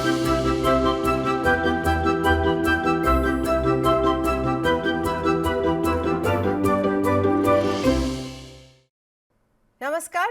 नमस्कार,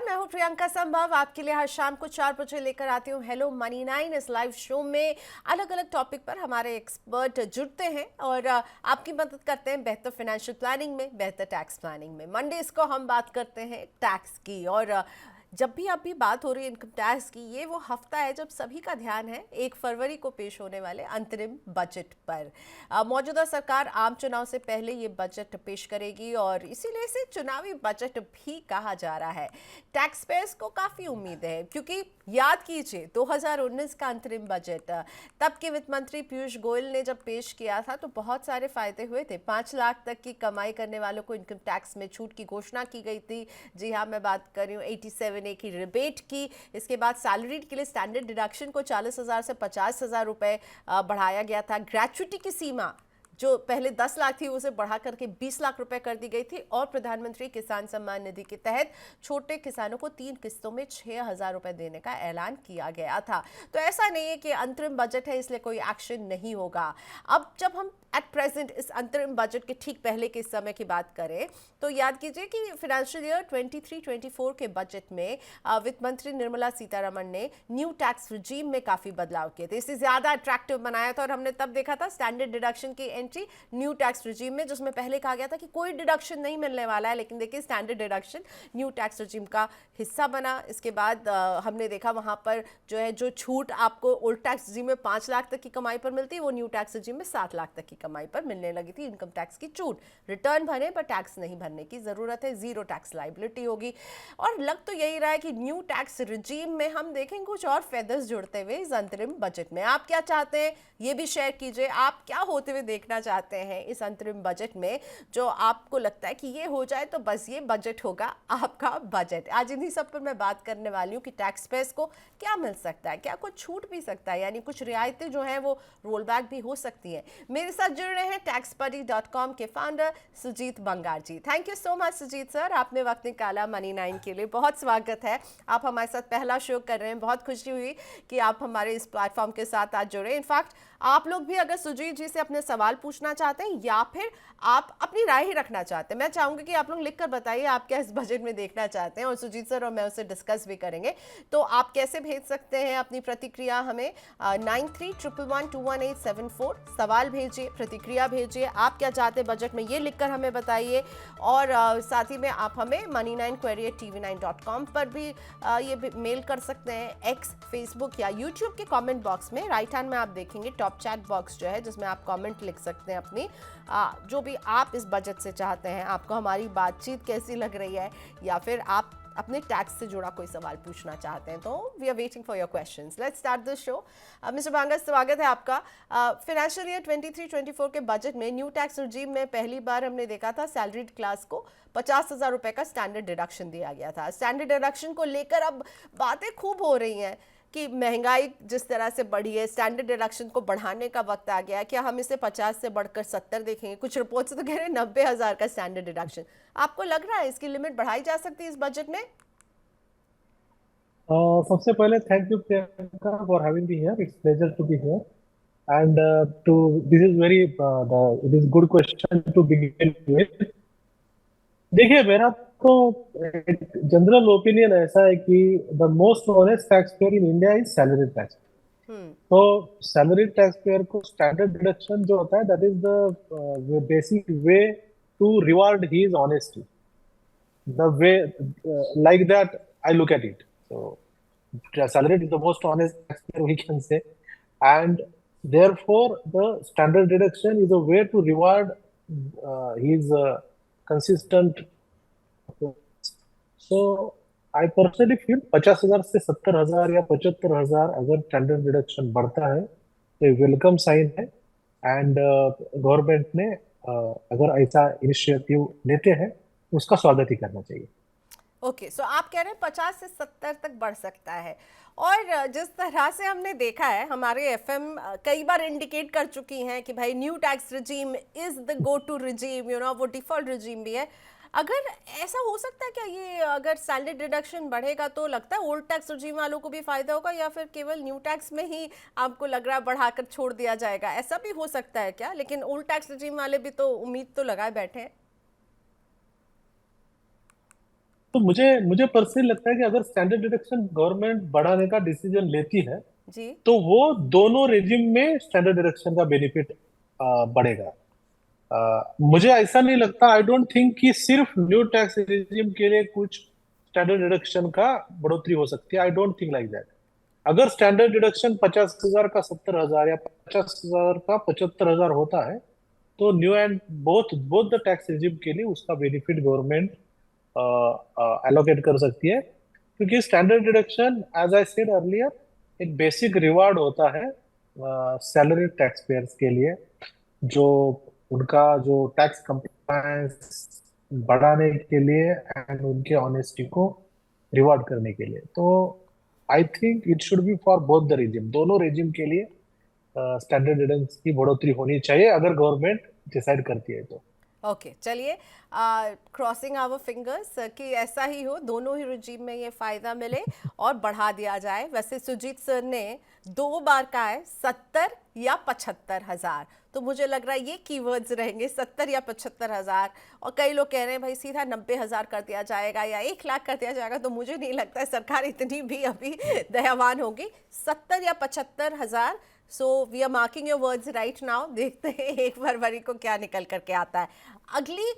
मैं हूं प्रियंका संभव। आपके लिए हर शाम को 4 बजे लेकर आती हूं हेलो मनी 9। इस लाइव शो में अलग अलग टॉपिक पर हमारे एक्सपर्ट जुड़ते हैं और आपकी मदद करते हैं बेहतर फाइनेंशियल प्लानिंग में, बेहतर टैक्स प्लानिंग में। मंडेज को हम बात करते हैं टैक्स की, और जब भी अभी बात हो रही है इनकम टैक्स की, ये वो हफ्ता है जब सभी का ध्यान है 1 फरवरी को पेश होने वाले अंतरिम बजट पर। मौजूदा सरकार आम चुनाव से पहले ये बजट पेश करेगी और इसीलिए इसे चुनावी बजट भी कहा जा रहा है। टैक्स पेयर्स को काफ़ी उम्मीद है, क्योंकि याद कीजिए 2019 का अंतरिम बजट तब के वित्त मंत्री पीयूष गोयल ने जब पेश किया था तो बहुत सारे फायदे हुए थे। 5 लाख तक की कमाई करने वालों को इनकम टैक्स में छूट की घोषणा की गई थी। जी हाँ, मैं बात कर रही हूँ 87A की रिबेट की। इसके बाद सैलरीड के लिए स्टैंडर्ड डिडक्शन को 40,000 से 50,000 रुपए बढ़ाया गया था। ग्रेच्युटी की सीमा जो पहले 10 लाख थी उसे बढ़ा करके 20 लाख रुपए कर दी गई थी, और प्रधानमंत्री किसान सम्मान निधि के तहत छोटे किसानों को 3 किस्तों में 6,000 रुपए देने का ऐलान किया गया था। तो ऐसा नहीं है कि अंतरिम बजट है इसलिए कोई एक्शन नहीं होगा। अब जब हम एट प्रेजेंट इस अंतरिम बजट के ठीक पहले के समय की बात करें तो याद कीजिए कि फाइनेंशियल ईयर 23-24 के बजट में वित्त मंत्री निर्मला सीतारमण ने न्यू टैक्स रिजीम में काफी बदलाव किए थे। इसे ज्यादा अट्रैक्टिव बनाया था और हमने तब देखा था स्टैंडर्ड डिडक्शन की एंट्री न्यू टैक्स रिजीम में, जिसमें पहले कहा गया था कि कोई डिडक्शन नहीं मिलने वाला है, लेकिन देखिए standard deduction new tax regime का हिस्सा बना। इसके बाद हमने देखा वहां पर जो छूट आपको ओल्ड टैक्स रिजीम में 5 लाख तक की कमाई पर मिलती है, वो न्यू टैक्स रिजीम में 7 लाख तक की कमाई पर मिलने लगी थी। इनकम टैक्स की छूट, रिटर्न भरे पर टैक्स नहीं भरने की जरूरत है, जीरो टैक्स लायबिलिटी होगी। और लग तो यही रहा है कि न्यू टैक्स रिजीम में हम देखेंगे कुछ और फेदर्स जुड़ते हुए इस अंतरिम बजट में। आप क्या चाहते हैं ये भी शेयर कीजिए। आप क्या होते हुए देखना चाहते हैं इस अंतरिम बजट में, जो आपको लगता है कि ये हो जाए तो बस ये बजट होगा आपका बजट। आज इन्हीं सब पर मैं बात करने वाली हूँ कि टैक्स पेयर्स को क्या मिल सकता है, क्या कुछ छूट भी सकता है, यानी कुछ रियायतें जो हैं वो रोल बैक भी हो सकती हैं। मेरे साथ जुड़ रहे हैं taxbuddy.com के founder Sujit Bangar ji. Thank you so much Sujit sir, आपने वक्त निकाला मनी 9 के लिए। बहुत स्वागत है, आप हमारे साथ पहला शो कर रहे हैं। बहुत खुशी हुई कि आप हमारे इस प्लेटफॉर्म के साथ आज जुड़े। इनफैक्ट आप लोग भी अगर सुजीत जी से अपने सवाल पूछना चाहते हैं या फिर आप अपनी राय ही रखना चाहते हैं, मैं चाहूंगी कि आप लोग लिखकर बताइए आप क्या इस बजट में देखना चाहते हैं, और सुजीत सर और मैं उसे डिस्कस भी करेंगे। तो आप कैसे भेज सकते हैं अपनी प्रतिक्रिया हमें 9311211874। सवाल भेजिए, प्रतिक्रिया भेजिए, आप क्या चाहते हैं बजट में ये लिखकर हमें बताइए। और साथ ही में आप हमें money9query@tv9.com पर भी ये मेल कर सकते हैं। एक्स, फेसबुक या यूट्यूब के कमेंट बॉक्स में राइट हैंड में आप देखेंगे टॉप चैट बॉक्स जो है, जिसमें आप कमेंट लिख सकते हैं अपनी जो भी आप इस बजट से चाहते हैं। आपको हमारी बातचीत कैसी लग रही है, या फिर आप अपने टैक्स से जुड़ा कोई सवाल पूछना चाहते हैं, तो we are waiting for your questions. Let's start this show. Mister Banga, स्वागत है आपका। फाइनेंशियल ईयर 23-24 के बजट में न्यू टैक्स रिजीम में पहली बार हमने देखा था सैलरीड क्लास को 50,000 रुपए का स्टैंडर्ड डिडक्शन दिया गया था। स्टैंडर्ड डिडक्शन को लेकर अब बातें खूब हो रही हैं कि महंगाई जिस तरह से बढ़ी है, स्टैंडर्ड डिडक्शन को बढ़ाने का वक्त आ गया है। क्या हम इसे 50 से बढ़कर 70 देखेंगे? कुछ रिपोर्ट्स तो कह रहे हैं 90,000 का स्टैंडर्ड डिडक्शन। आपको लग रहा है इसकी लिमिट बढ़ाई जा सकती है इस बजट में? सबसे पहले thank you Priyanka for having me here, it's pleasure to be here and to this is very it is good question to begin with. देखिए, मेरा तो जनरल ओपिनियन ऐसा है कि the most honest tax payer in India is salary tax. तो salary tax payer को standard deduction जो होता है that is the basic way to reward his honesty, the way like that I look at it. So salaried is the most honest taxpayer we can say, and therefore the standard deduction is a way to reward his consistent. So I personally feel 50,000 से 70,000 या 75,000 अगर standard deduction बढ़ता है तो welcome sign है, and government ने अगर ऐसा इनिशिएटिव लेते हैं उसका स्वागत ही करना चाहिए। ओके, सो आप कह रहे हैं 50 से 70 तक बढ़ सकता है। और जिस तरह से हमने देखा है, हमारे एफएम कई बार इंडिकेट कर चुकी हैं कि भाई new tax regime is the go to regime, वो डिफॉल्ट रिजीम भी है। अगर ऐसा हो सकता है क्या, ये अगर सैलरी डिडक्शन बढ़ेगा तो लगता है ओल्ड टैक्स रिजीम वालों को भी फायदा होगा, या फिर केवल न्यू टैक्स में ही आपको लग रहा है बढ़ाकर छोड़ दिया जाएगा? ऐसा भी हो सकता है क्या? लेकिन ओल्ड टैक्स रिजीम वाले भी तो उम्मीद तो लगाए बैठे हैं। तो मुझे मुझे पर्सनली लगता है कि अगर स्टैंडर्ड डिडक्शन गवर्नमेंट बढ़ाने का डिसीजन लेती है जी। तो वो दोनों रेजिम में स्टैंडर्ड डिडक्शन का बेनिफिट बढ़ेगा। मुझे ऐसा नहीं लगता, आई डोंट थिंक कि सिर्फ न्यू टैक्स रेजिम के लिए कुछ स्टैंडर्ड डिडक्शन का बढ़ोतरी हो सकती है। I don't think like that. अगर स्टैंडर्ड डिडक्शन 50,000 का 70,000 या 50,000 का 75,000 होता है तो new and both both the tax regime के लिए उसका बेनिफिट गवर्नमेंट एलोकेट कर सकती है, क्योंकि standard deduction as I said earlier एक बेसिक रिवार्ड होता है सैलरी टैक्स पेयर्स के लिए, जो उनका जो टैक्स कंप्लायंस बढ़ाने के लिए एंड उनके ऑनेस्टी को रिवार्ड करने के लिए। तो I think it should be for both the regime, दोनों रेजिम के लिए स्टैंडर्ड डिडक्शन की बढ़ोतरी होनी चाहिए अगर गवर्नमेंट डिसाइड करती है तो। ओके, चलिए, क्रॉसिंग आवर फिंगर्स कि ऐसा ही हो, दोनों ही रिजीम में ये फायदा मिले और बढ़ा दिया जाए। वैसे सुजीत सर ने 2 बार कहा है 70 या 75,000, तो मुझे लग रहा है ये कीवर्ड्स रहेंगे, 70 या 75,000। और कई लोग कह रहे हैं भाई सीधा 90,000 कर दिया जाएगा या 1 लाख कर दिया जाएगा, तो मुझे नहीं लगता है सरकार इतनी भी अभी दयावान होगी। 70 या 75,000। So we are marking your words right now. देखते हैं 1 फरवरी को क्या निकल करके आता है। अगली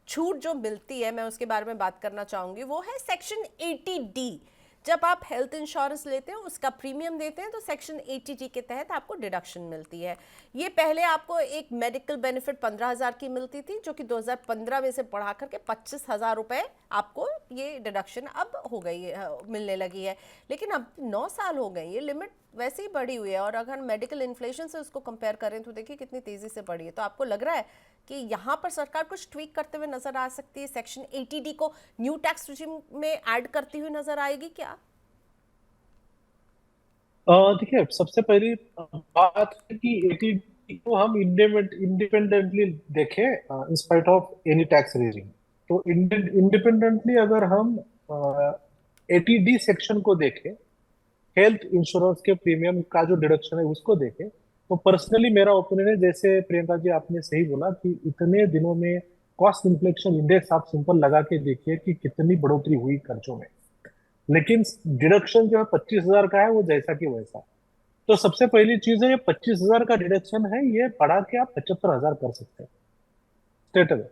छूट जो मिलती है, मैं उसके बारे में बात करना चाहूंगी, वो है सेक्शन 80D। जब आप हेल्थ इंश्योरेंस लेते हैं, उसका प्रीमियम देते हैं, तो सेक्शन 80D के तहत आपको डिडक्शन मिलती है। ये पहले आपको एक मेडिकल बेनिफिट 15,000 की मिलती थी, जो कि 2015 में से बढ़ा करके 25,000 रुपए आपको ये डिडक्शन अब हो गई है, मिलने लगी है। लेकिन अब 9 साल हो गए, ये लिमिट वैसे ही बढ़ी हुई है, और अगर मेडिकल इन्फ्लेशन से उसको कंपेयर करें तो देखिए कितनी तेजी से बढ़ी है। तो आपको लग रहा है कि यहाँ पर सरकार कुछ ट्वीक करते हुए नजर आ सकती है, सेक्शन 80D को न्यू टैक्स रिजीम में ऐड करती हुई नजर आएगी क्या? देखिए, सबसे पहली बात है कि एटीडी को हम इंडिपेंडेंटली देखें in spite of any tax regime. तो इंडिपेंडेंटली अगर हम एटीडी सेक्शन को देखें, हेल्थ इंश्योरेंस के प्रीमियम का जो डिडक्शन है उसको देखें, तो पर्सनली मेरा ओपिनियन है, जैसे प्रियंका जी आपने सही बोला कि इतने दिनों में कॉस्ट इन्फ्लेक्शन इंडेक्स आप सिंपल लगा के देखिए कि कितनी बढ़ोतरी हुई खर्चों में, लेकिन डिडक्शन जो है 25,000 का है वो जैसा कि वैसा। तो सबसे पहली चीज है, ये 25,000 का डिडक्शन है, ये बढ़ा के आप 75,000 कर सकते हैं स्टेट अवे,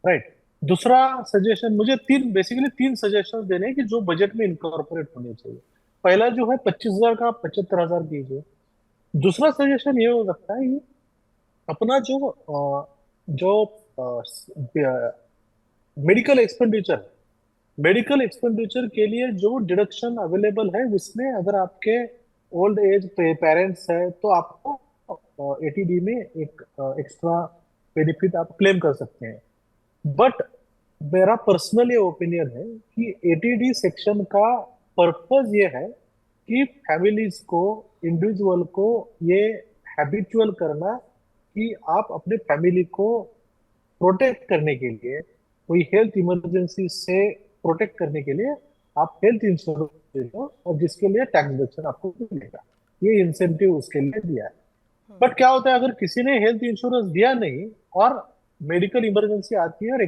राइट। दूसरा सजेशन, मुझे बेसिकली तीन सजेशन देने हैं कि जो बजट में इनकॉर्पोरेट होने चाहिए। पहला जो है 25,000 का आप 75,000 कीजिए। दूसरा सजेशन ये हो सकता है कि अपना जो मेडिकल एक्सपेंडिचर मेडिकल एक्सपेंडिचर के लिए जो डिडक्शन अवेलेबल है, उसमें अगर आपके ओल्ड एज पेरेंट्स है तो आपको एटीडी में एक एक्स्ट्रा बेनिफिट आप क्लेम कर सकते हैं। बट मेरा पर्सनल ये ओपिनियन है कि एटीडी सेक्शन का पर्पस ये है कि फैमिलीज को, इंडिविजुअल को ये हैबिचुअल करना कि आप अपने फैमिली को प्रोटेक्ट करने के लिए, कोई हेल्थ इमरजेंसी से प्रोटेक्ट करने के लिए आप हेल्थ इंश्योरेंस ले लो, और जिसके लिए टैक्स डिडक्शन आपको मिलेगा। ये इंसेंटिव उसके लिए दिया है। बट क्या होता है अगर किसी ने हेल्थ इंश्योरेंस दिया नहीं और मेडिकल इमरजेंसी आती है और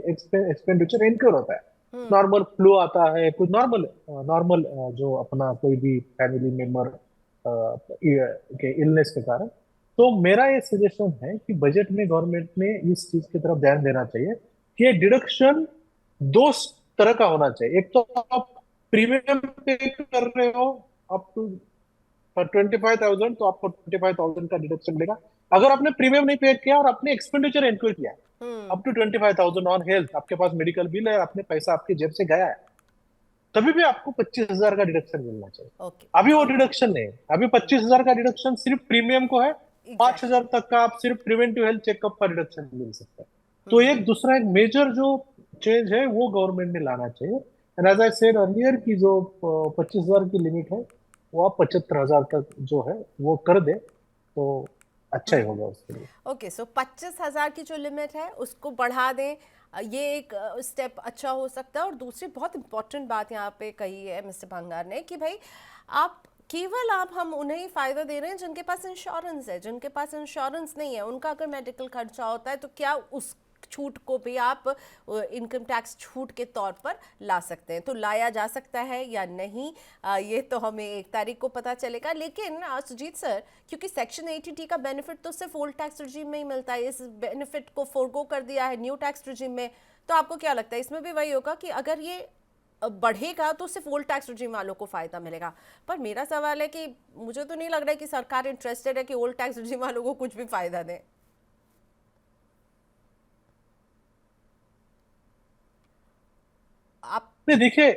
एक्सपेंडिचर इनक्योर होता है, नॉर्मल फ्लू आता है, कुछ नॉर्मल नॉर्मल जो अपना कोई भी फैमिली मेंबर के इलनेस के कारण, तो मेरा ये सजेशन है कि बजट में गवर्नमेंट ने इस चीज की तरफ ध्यान देना चाहिए कि डिडक्शन दो तरह का होना चाहिए। एक तो आप प्रीमियम पे कर रहे हो अप टू 25,000, तो आपको 25,000 का डिडक्शन मिलेगा। अगर आपने प्रीमियम नहीं पे किया और आपने एक्सपेंडिचर इंक्लूड किया हम्म। अप टू 25,000 ऑन हेल्थ, आपके पास मेडिकल बिल है, आपने पैसा आपकी जेब से गया है, तभी भी आपको 25,000 का डिडक्शन मिलना चाहिए। ओके। अभी वो डिडक्शन नहीं है, अभी 25,000 का डिडक्शन सिर्फ प्रीमियम को है। एग्जैक्टली। 5,000 तक का आप सिर्फ प्रिवेंटिव हेल्थ चेकअप का डिडक्शन मिल सकता है। तो एक दूसरा एक मेजर जो चेंज है वो गवर्नमेंट ने लाना चाहिए। And as I said earlier की जो 25,000 की लिमिट है वो आप 75,000 तक जो है वो कर दे, तो अच्छा ही होगा उसके लिए। ओके, सो 25,000 की जो लिमिट है उसको बढ़ा दें, ये एक स्टेप अच्छा हो सकता है। और दूसरी बहुत इंपॉर्टेंट बात यहाँ पे कही है मिस्टर भंगार ने कि भाई आप केवल हम उन्हें ही फ़ायदा दे रहे हैं जिनके पास इंश्योरेंस है। जिनके पास इंश्योरेंस नहीं है उनका अगर मेडिकल खर्चा होता है तो क्या उस छूट को भी आप इनकम टैक्स छूट के तौर पर ला सकते हैं। तो लाया जा सकता है या नहीं, ये तो हमें 1 तारीख को पता चलेगा। लेकिन सुजीत सर, क्योंकि सेक्शन 80T का बेनिफिट तो सिर्फ ओल्ड टैक्स रिजीम में ही मिलता है, इस बेनिफिट को फोरगो कर दिया है न्यू टैक्स रिजीम में, तो आपको क्या लगता है इसमें भी वही होगा कि अगर ये बढ़ेगा तो सिर्फ ओल्ड टैक्स रिजीम वालों को फायदा मिलेगा? पर मेरा सवाल है कि मुझे तो नहीं लग रहा है कि सरकार इंटरेस्टेड है कि ओल्ड टैक्स रिजीम वालों को कुछ भी फायदा दे। आप नहीं देखिए,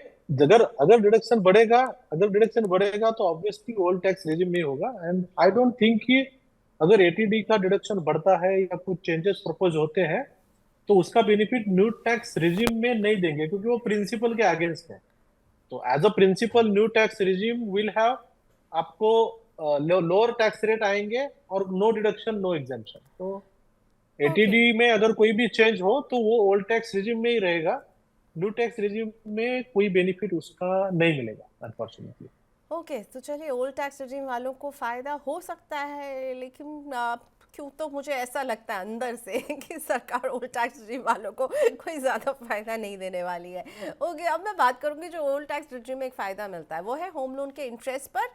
अगर अगर डिडक्शन बढ़ेगा, अगर डिडक्शन बढ़ेगा तो ऑब्वियसली ओल्ड टैक्स रेजिम में ही होगा। एंड आई डोंट थिंक कि अगर एटीडी का डिडक्शन बढ़ता है या कुछ चेंजेस प्रपोज होते हैं तो उसका बेनिफिट न्यू टैक्स रिजीम में नहीं देंगे, क्योंकि वो प्रिंसिपल के अगेंस्ट है। तो as a principle new tax regime will have आपको लोअर टैक्स रेट आएंगे और नो डिडक्शन नो एग्जेम्पशन। तो ओके, एटीडी में अगर कोई भी चेंज हो तो वो ओल्ड टैक्स रिजीम में ही रहेगा। न्यू टैक्स रिजीम में कोई बेनिफिट उसका नहीं मिलेगा अनफॉर्चुनेटली। ओके, तो चलिए ओल्ड टैक्स रिजीम वालों को फ़ायदा हो सकता है, लेकिन क्यों तो मुझे ऐसा लगता है अंदर से कि सरकार ओल्ड टैक्स रिजीम वालों को कोई ज़्यादा फ़ायदा नहीं देने वाली है। ओके, अब मैं बात करूंगी जो ओल्ड टैक्स रिजीम में एक फ़ायदा मिलता है वो है होम लोन के इंटरेस्ट पर।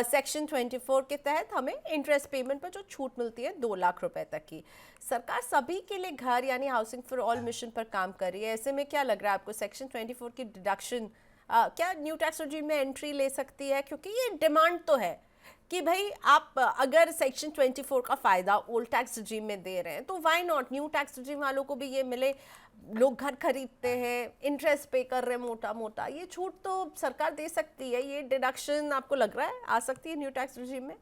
सेक्शन 24 के तहत हमें इंटरेस्ट पेमेंट पर जो छूट मिलती है 2 लाख रुपए तक की। सरकार सभी के लिए घर यानी हाउसिंग फॉर ऑल मिशन पर काम कर रही है। ऐसे में क्या लग रहा है आपको सेक्शन 24 की डिडक्शन क्या न्यू टैक्स रिजीम में एंट्री ले सकती है? क्योंकि ये डिमांड तो है कि भाई आप अगर सेक्शन 24 का फ़ायदा ओल्ड टैक्स रिजीम में दे रहे हैं तो why not new tax regime वालों को भी ये मिले। लोग घर खरीदते हैं, इंटरेस्ट पे कर रहे हैं मोटा मोटा, ये छूट तो सरकार दे सकती है। ये डिडक्शन आपको लग रहा है आ सकती है न्यू टैक्स रिजीम में?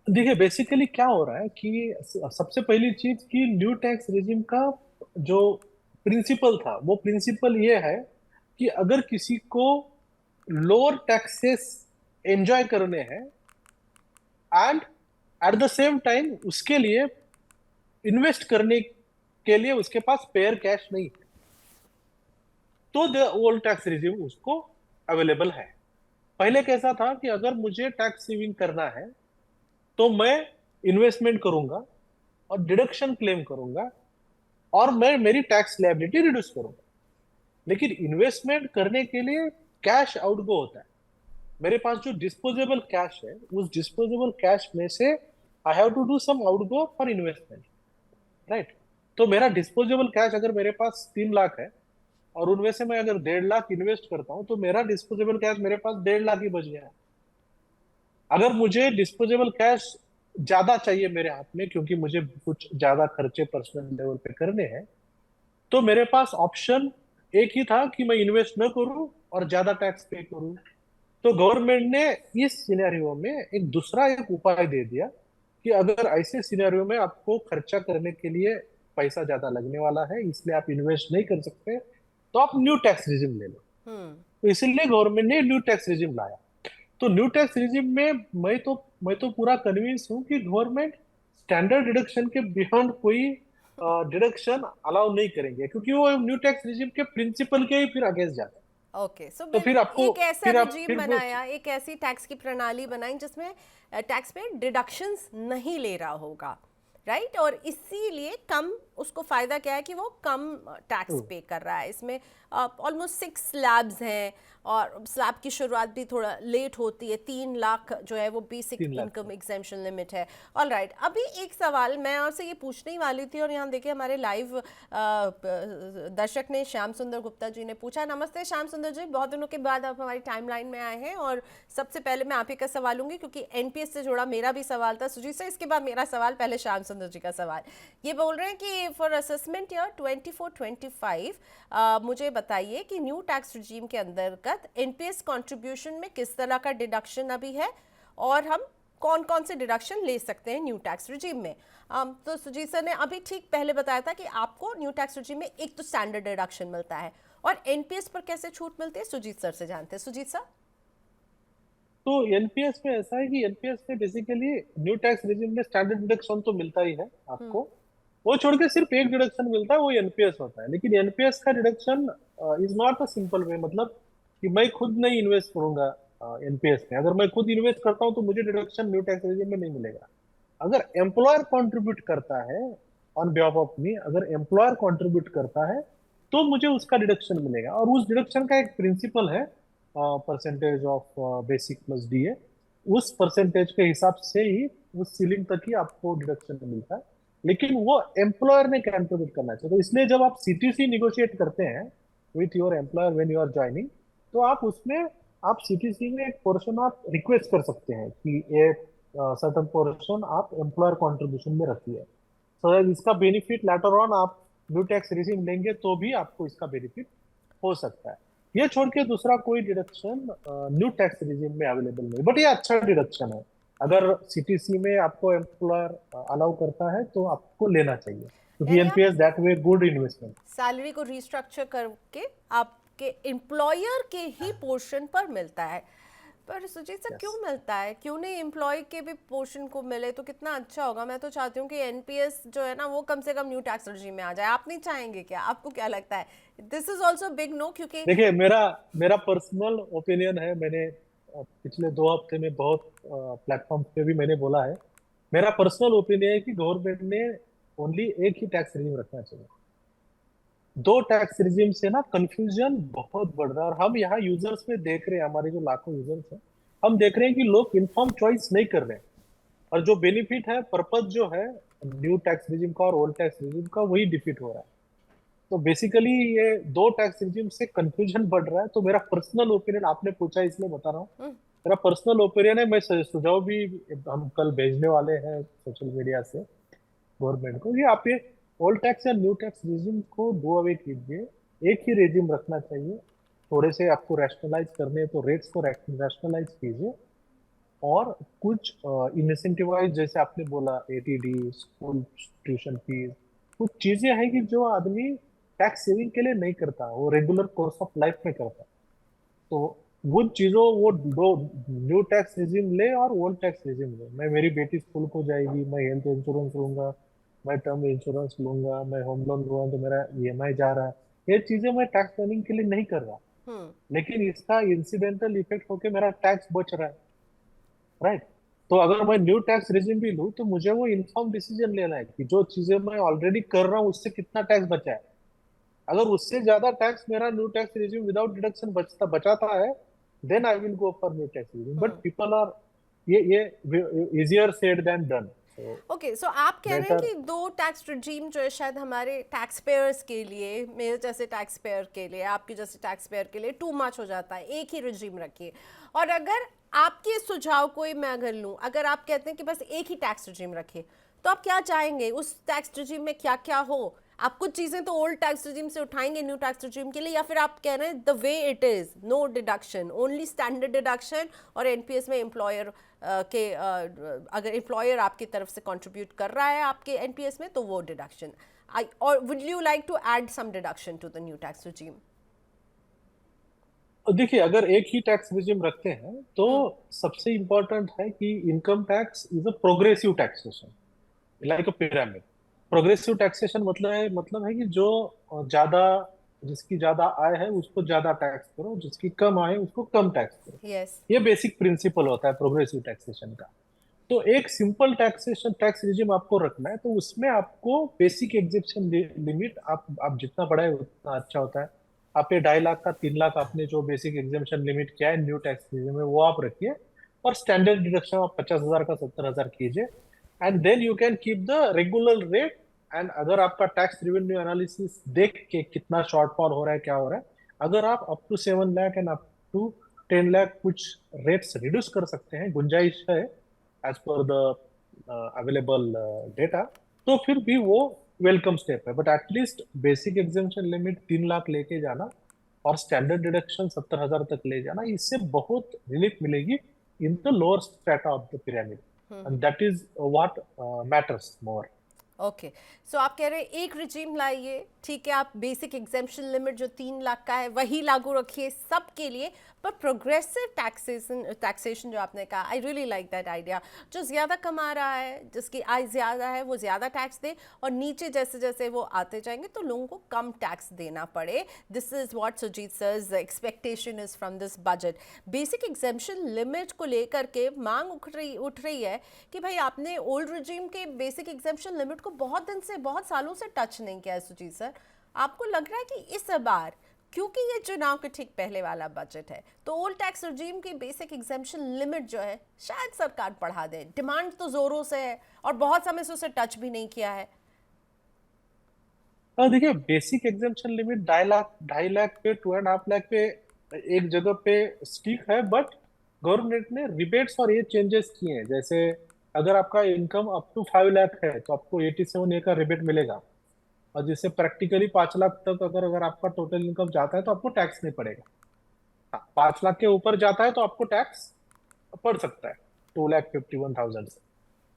देखिए बेसिकली क्या हो रहा है कि सबसे पहली चीज कि न्यू टैक्स रिजीम का जो प्रिंसिपल था वो प्रिंसिपल ये है कि अगर किसी को लोअर टैक्सेस एंजॉय करने हैं and at the same time उसके लिए इन्वेस्ट करने के लिए उसके पास पेयर कैश नहीं है, तो द ओल्ड टैक्स रिजीम उसको अवेलेबल है। पहले कैसा था कि अगर मुझे टैक्स सेविंग करना है तो मैं इन्वेस्टमेंट करूंगा और डिडक्शन क्लेम करूंगा और मैं मेरी टैक्स लायबिलिटी रिड्यूस करूंगा। लेकिन इन्वेस्टमेंट करने के लिए कैश आउटगो होता है। मेरे पास जो डिस्पोजेबल कैश है उस डिस्पोजेबल कैश में से I have to do some outgo for investment, right. तो मेरा डिस्पोजेबल कैश अगर मेरे पास 3 लाख है और उनमें से मैं अगर 1.5 लाख इन्वेस्ट करता हूँ तो मेरा डिस्पोजेबल कैश मेरे पास 1.5 लाख ही बच गया है। अगर मुझे डिस्पोजेबल कैश ज्यादा चाहिए मेरे हाथ में क्योंकि मुझे कुछ ज्यादा खर्चे पर्सनल लेवल पे करने हैं, तो मेरे पास ऑप्शन एक ही था कि मैं इन्वेस्ट न करूं और ज्यादा टैक्स पे करूं। तो गवर्नमेंट ने इस सिनेरियो में एक दूसरा एक उपाय दे दिया कि अगर ऐसे सिनेरियो में आपको खर्चा करने के लिए पैसा ज्यादा लगने वाला है इसलिए आप इन्वेस्ट नहीं कर सकते, तो आप न्यू टैक्स रिजिम ले लो। हम्म। तो इसीलिए गवर्नमेंट ने न्यू टैक्स रिजिम लाया। तो न्यू टैक्स रिजिम में मैं तो पूरा कन्विंस हूँ कि गवर्नमेंट स्टैंडर्ड डिडक्शन के बियॉन्ड कोई डिडक्शन अलाउ नहीं करेंगे, क्योंकि वो न्यू टैक्स रिजिम के प्रिंसिपल के ही फिर अगेंस्ट जाता है। ओके, सो तो फिर आपको एक ऐसा फिर आप रिजीम फिर वो बनाया, एक ऐसी टैक्स की प्रणाली बनाई जिसमें टैक्स पे डिडक्शंस नहीं ले रहा होगा, राइट? और इसीलिए कम उसको फ़ायदा क्या है कि वो कम टैक्स पे कर रहा है। इसमें ऑलमोस्ट 6 स्लैब्स हैं और स्लैब की शुरुआत भी थोड़ा लेट होती है। 3 लाख जो है वो basic 3 lakh income exemption limit है। ऑल राइट, अभी एक सवाल मैं आपसे ये पूछने ही वाली थी और यहाँ देखिए हमारे लाइव दर्शक ने श्याम सुंदर गुप्ता जी ने पूछा। नमस्ते श्याम सुंदर जी, बहुत दिनों के बाद आप हमारी टाइमलाइन में आए हैं और सबसे पहले मैं आप ही का सवाल लूंगी क्योंकि एनपीएस से जुड़ा मेरा भी सवाल था सुजीत सर। इसके बाद मेरा सवाल, पहले श्याम सुंदर जी का सवाल। ये बोल रहे हैं कि फॉर असेसमेंट ईयर 24-25 मुझे बताइए कि न्यू टैक्स रिजीम के अंतर्गत एनपीएस कंट्रीब्यूशन में किस तरह का डिडक्शन अभी है और हम कौन कौन से डिडक्शन ले सकते हैं न्यू टैक्स रिजीम में। तो सुजीत सर ने अभी ठीक पहले बताया था कि आपको न्यू टैक्स रिजीम में एक तो स्टैंडर्ड डिडक्शन मिलता है और एनपीएस पर कैसे छूट मिलती है सुजीत सर से जानते हैं। सुजीत सर। तो एनपीएस में ऐसा है कि एनपीएस में बेसिकली न्यू टैक्स रेजिम में स्टैंडर्ड डिडक्शन तो मिलता ही है हम्म। आपको, वो छोड़ के सिर्फ एक डिडक्शन मिलता है, वो एनपीएस होता है। लेकिन एनपीएस का deduction is not a simple way, मतलब कि मैं खुद नहीं इन्वेस्ट करूंगा एनपीएस में। अगर मैं खुद इन्वेस्ट करता हूँ तो मुझे डिडक्शन न्यू टैक्स रेजिम में नहीं मिलेगा। अगर एम्प्लॉयर कंट्रीब्यूट करता है ऑन बिहाफ ऑफ मी, अगर एम्प्लॉयर कंट्रीब्यूट करता है तो मुझे उसका डिडक्शन मिलेगा। और उस डिडक्शन का एक प्रिंसिपल है, percentage of basic plus DA, उस परसेंटेज के हिसाब से ही उस सीलिंग तक ही आपको डिडक्शन मिलता है। लेकिन वो एम्प्लॉयर ने कंट्रीब्यूट करना चाहिए। तो इसलिए जब आप सीटीसी निगोशिएट करते हैं with your employer when you are joining, तो आप उसमें आप सीटीसी में एक पोर्शन आप रिक्वेस्ट कर सकते हैं कि एक सर्टन पोर्शन आप एम्प्लॉयर कंट्रीब्यूशन में रखिए। सो इसका बेनिफिट लेटर ऑन आप न्यू टैक्स रेजिम लेंगे तो भी आपको इसका बेनिफिट हो सकता है। ये छोड़ के दूसरा कोई डिडक्शन न्यू टैक्स रेजिम में अवेलेबल नहीं, बट ये अच्छा डिडक्शन है। अगर सीटीसी में आपको एम्प्लॉयर अलाउ करता है तो आपको लेना चाहिए, क्योंकि यानी आप NPS that way good investment. Salary को रिस्ट्रक्चर करके आपके एम्प्लॉयर के ही पोर्शन पर मिलता है। पर सुजीत सर, क्यों यस। मिलता है? क्यों नहीं एम्प्लॉय के भी पोर्शन को मिले तो कितना अच्छा होगा। मैं तो चाहती हूँ कि एनपीएस जो है ना वो कम से कम न्यू टैक्स रेजिम में आ जाए। आप नहीं चाहेंगे क्या? आपको क्या लगता है? This is also big no, क्योंकि देखिए, मेरा मेरा पर्सनल ओपिनियन है, मैंने पिछले 2 हफ्ते में बहुत प्लेटफॉर्म पे भी मैंने बोला है, मेरा पर्सनल ओपिनियन है कि गवर्नमेंट ने ओनली एक ही टैक्स रेजिम रखना चाहिए। दो टैक्स रिजिम से ना कंफ्यूजन बहुत बढ़ रहा है। और हम यहाँ यूजर्स में देख रहे हैं, हमारे जो लाखों यूजर्स हैं, हम देख रहे हैं कि लोग इन्फॉर्म चॉइस नहीं कर रहे हैं। और जो बेनिफिट है, पर्पज जो है न्यू टैक्स रिजिम का और ओल्ड टैक्स रिजिम का, वही डिफीट हो रहा है। तो बेसिकली ये दो टैक्स रिजिम से कंफ्यूजन बढ़ रहा है। तो मेरा पर्सनल ओपिनियन, आपने पूछा इसलिए बता रहा हूँ, मेरा पर्सनल ओपिनियन है, मैं सुझाव भी हम कल भेजने वाले हैं सोशल मीडिया से गवर्नमेंट को, ये आप ये ओल्ड टैक्स या न्यू टैक्स रेजिम को डू अवे कीजिए, एक ही रेजिम रखना चाहिए। थोड़े से आपको रैशनलाइज करने हैं तो रेट्स को रैशनलाइज कीजिए। और कुछ इंसेंटिवाइज, जैसे आपने बोला एटीडी, स्कूल ट्यूशन फीस, कुछ चीजें हैं कि जो आदमी टैक्स सेविंग के लिए नहीं करता, वो रेगुलर कोर्स ऑफ लाइफ में करता है। तो वो चीजों, वो दो न्यू टैक्स रेजिम ले और ओल्ड टैक्स रेजिम ले। मैं, मेरी बेटी स्कूल को जाएगी, मैं हेल्थ इंश्योरेंस लूंगा, मैं टर्म इंश्योरेंस लूंगा, मैं होम लोन लूंगा तो मेरा ईएमआई जा रहा है। ये चीजें मैं टैक्स प्लानिंग के लिए नहीं कर रहा, हम्म। लेकिन इसका इंसिडेंटल इफेक्ट होके मेरा टैक्स बच रहा है, राइट। तो अगर मैं न्यू टैक्स रेजिम भी लूँ तो मुझे वो इन्फॉर्म डिसीजन लेना है कि जो चीजें मैं ऑलरेडी कर रहा हूँ उससे कितना टैक्स बचा है। अगर उससे ज्यादा टैक्स मेरा new tax regime without deduction बचाता है, then I will go for new tax regime. But people are, ये easier said than done, so okay, so आप कह रहे हैं बेटर। कि दो टैक्स रिजीम जो है शायद हमारे टैक्स पेयर्स के लिए, मेरे जैसे टैक्स पेयर के लिए, आपके जैसे टैक्स पेयर के लिए टू मच हो जाता है। एक ही रिजीम रखिए। और अगर आपके सुझाव कोई मैं अगर लूँ, अगर आप कहते हैं कि बस एक ही टैक्स रिजीम रखिए, तो आप क्या चाहेंगे उस टैक्स रिजीम में क्या क्या हो? आप कुछ चीज़ें तो ओल्ड टैक्स रिजीम से उठाएंगे न्यू टैक्स रिजीम के लिए, या फिर आप कह रहे हैं the way it is, no deduction, only standard deduction, और एनपीएस में एम्प्लॉयर अगर एम्प्लॉयर आपकी तरफ से कंट्रीब्यूट कर रहा है आपके एनपीएस में तो वो डिडक्शन। आई और would you like to add some deduction to the new tax regime? देखिए, अगर एक ही टैक्स रिजिम रखते हैं तो सबसे इंपॉर्टेंट है कि income tax is a progressive taxation, like a pyramid. Progressive taxation मतलब है कि जो ज्यादा, जिसकी ज्यादा आय है उसको ज्यादा टैक्स करो, जिसकी कम आय है उसको कम टैक्स करो। यस। ये बेसिक प्रिंसिपल होता है प्रोग्रेसिव टैक्सेशन का। तो एक सिंपल टैक्सेशन टैक्स रिजिम आपको रखना है, तो उसमें आपको बेसिक एग्जेप्शन लिमिट, आप जितना बढ़ाए उतना अच्छा होता है। आप ये 2.5 लाख का 3 लाख आपने जो बेसिक एग्जेम्पशन लिमिट किया है न्यू टैक्स रिजिम में, वो आप रखिए। और स्टैंडर्ड डिडक्शन आप 50,000 का 70,000 कीजिए। And then you can keep the regular rate. And अगर आपका टैक्स रिवेन्यू एनालिसिस देख के कितना शॉर्टफॉल हो रहा है, क्या हो रहा है, अगर आप up to 7 lakh and up to 10 lakh कुछ रेट्स रिड्यूस कर सकते हैं, गुंजाइश है as per the available data, तो फिर भी वो वेलकम स्टेप है। But at least basic exemption limit 3 lakh लेके जाना और स्टैंडर्ड डिडक्शन 70,000 तक ले जाना, इससे बहुत रिलीफ मिलेगी in the lower strata of the pyramid. And that is what matters more. Okay, so आप कह रहे हैं एक रिजीम लाइए, ठीक है, आप बेसिक एग्जेम्पशन लिमिट जो 3 लाख का है वही लागू रखिए सबके लिए, पर प्रोग्रेसिव टैक्सेशन जो आपने कहा, I really like that idea. जो ज़्यादा कमा रहा है, जिसकी आय ज़्यादा है, वो ज़्यादा टैक्स दे, और नीचे जैसे जैसे वो आते जाएंगे तो लोगों को कम टैक्स देना पड़े। This is what Sujit sir's expectation is from this budget. Basic exemption limit को लेकर के मांग उठ रही है कि भाई आपने ओल्ड रिजीम के बेसिक एग्जेम्पशन लिमिट को बहुत दिन से, बहुत सालों से टच नहीं किया है सुजीत सर। आपको लग रहा है कि इस बार, क्योंकि ये चुनाव के ठीक पहले वाला बजट है, तो ओल्ड टैक्स रिजीम की बेसिक एग्जेम्पशन लिमिट जो है शायद सरकार बढ़ा दे? डिमांड तो जोरों से है और बहुत समय से उसे टच भी नहीं किया है। देखिए, बेसिक एग्जामेशन लिमिट 2.5 लाख पे 2.5 लाख पे एक जगह पे स्टिक है, बट गवर्नमेंट ने रिबेट्स और ये चेंजेस किए हैं। जैसे अगर आपका इनकम अप टू 5 लाख है तो आपको 87A का रिबेट मिलेगा, और जिससे प्रैक्टिकली 5 लाख तक अगर अगर आपका टोटल इनकम जाता है तो आपको टैक्स नहीं पड़ेगा। हाँ, 5 लाख के ऊपर जाता है तो आपको टैक्स पड़ सकता है 2,51,000 से।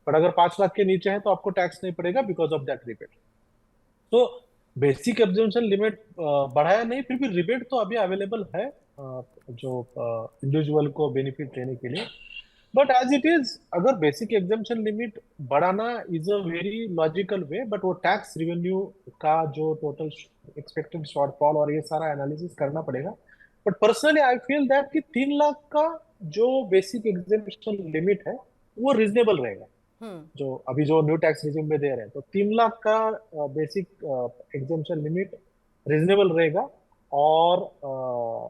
पर अगर 5 लाख के नीचे है तो आपको टैक्स नहीं पड़ेगा बिकॉज ऑफ दैट रिबेट। तो बेसिक एब्जम्पशन लिमिट बढ़ाया नहीं, फिर भी रिबेट तो अभी अवेलेबल है जो इंडिविजुअल को बेनिफिट देने के लिए। बट एज इट इज, अगर बेसिक एग्जामेशन लिमिट बढ़ाना is a very logical way, but वो टैक्स रिवेन्यू का जो टोटल एक्सपेक्टेड शॉर्टफॉल और ये सारा एनालिसिस करना पड़ेगा। But personally I feel that कि 3 लाख का जो बेसिक एग्जामेशन लिमिट है वो रिजनेबल रहेगा। हम्म। जो अभी जो न्यू टैक्स रिजिम में दे रहे हैं, तो 3 लाख का बेसिक एग्जामेशन लिमिट रिजनेबल रहेगा। और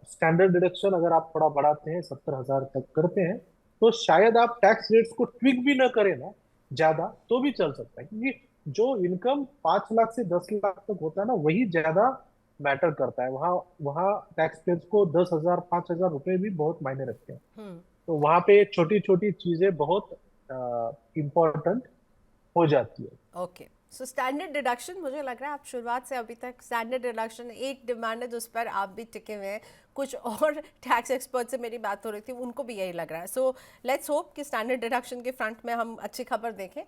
स्टैंडर्ड डिडक्शन अगर आप थोड़ा बढ़ाते हैं, 70,000 तक करते हैं, तो शायद आप टैक्स रेट्स को ट्विक भी ना करें ना ज्यादा, तो भी चल सकता है। क्योंकि जो इनकम 5 लाख से 10 लाख तक होता है ना, वही ज्यादा मैटर करता है। वहाँ वहाँ टैक्स पेयर्स को 10,000 5,000 रुपए भी बहुत मायने रखते हैं। हम्म। तो वहां पे छोटी छोटी चीजें बहुत इम्पोर्टेंट हो जाती है। ओके, सो स्टैंडर्ड डिडक्शन, मुझे लग रहा है आप शुरुआत से अभी तक स्टैंडर्ड डिडक्शन एक डिमांड है जिस पर आप भी टिके हुए हैं। कुछ और टैक्स एक्सपर्ट से मेरी बात हो रही थी, उनको भी यही लग रहा है। सो लेट्स होप कि स्टैंडर्ड डिडक्शन के फ्रंट में हम अच्छी खबर देखें।